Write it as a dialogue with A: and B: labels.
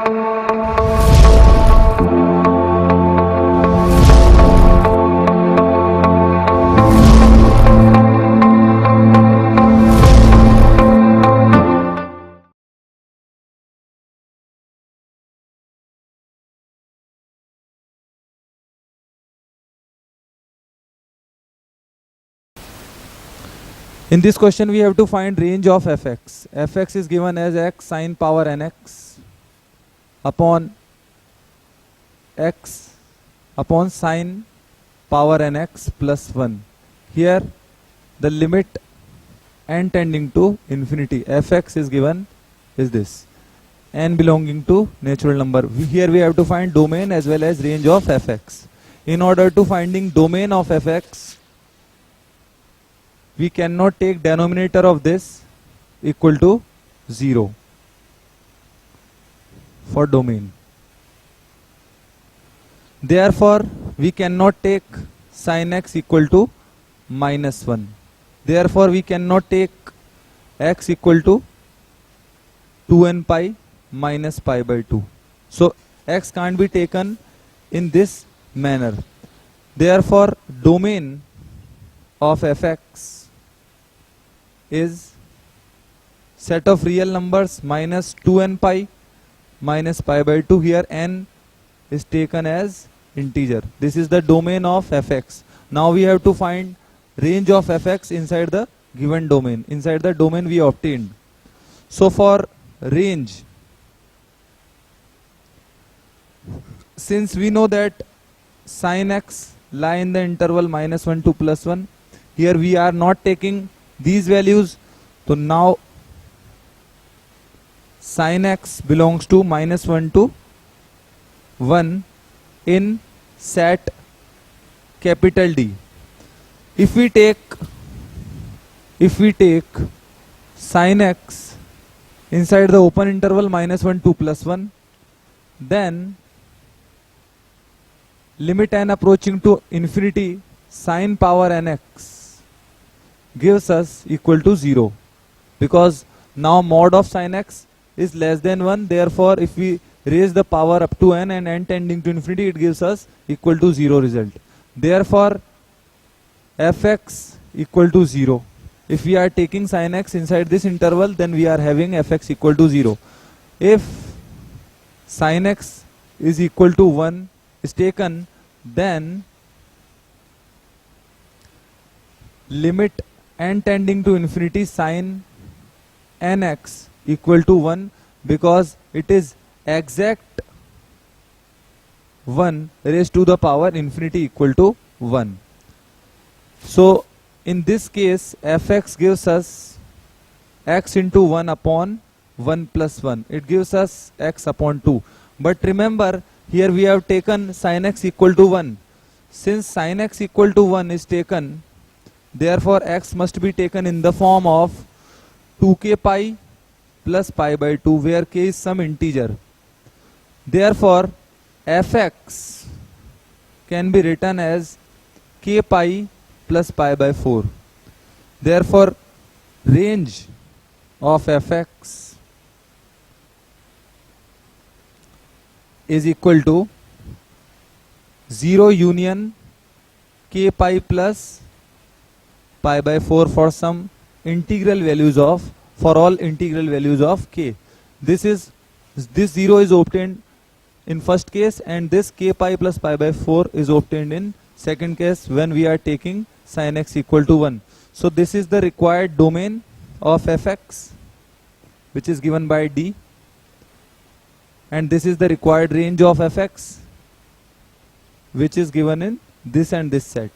A: In this question we have to find range of fx. Fx is given as x sine power nx upon x upon sine power nx plus 1. Here the limit n tending to infinity fx is given is this, n belonging to natural number. Here we have to find domain as well as range of fx. In order to finding domain of fx, we cannot take denominator of this equal to 0 for domain. Therefore, we cannot take sin x equal to minus 1. Therefore, we cannot take x equal to 2n pi minus pi by 2. So, x can't be taken in this manner. Therefore, domain of fx is set of real numbers minus 2n pi minus pi by 2. Here n is taken as integer. This is the domain of fx. Now we have to find range of fx inside the given domain. Inside the domain we obtained. So for range, since we know that sin x lie in the interval minus 1 to plus 1, here we are not taking these values. So now sin x belongs to minus 1 to 1 in set capital D. If we take sin x inside the open interval minus 1 to plus 1, then limit n approaching to infinity sin power nx gives us equal to 0, because now mod of sin x is less than 1. Therefore, if we raise the power up to n and n tending to infinity, it gives us equal to 0 result. Therefore, fx equal to 0. If we are taking sin x inside this interval, then we are having fx equal to 0. If sin x is equal to 1 is taken, then limit n tending to infinity sin nx equal to 1, because it is exact 1 raised to the power infinity equal to 1. So in this case fx gives us x into 1 upon 1 plus 1. It gives us x upon 2. But remember, here we have taken sin x equal to 1. Since sin x equal to 1 is taken, therefore x must be taken in the form of 2k pi plus pi by 2, where k is some integer. Therefore fx can be written as k pi plus pi by 4. Therefore range of fx is equal to 0 union k pi plus pi by 4 for some integral values of, for all integral values of k. This 0 is obtained in first case, and this k pi plus pi by 4 is obtained in second case when we are taking sin x equal to 1. So this is the required domain of fx, which is given by D, and this is the required range of fx, which is given in this and this set.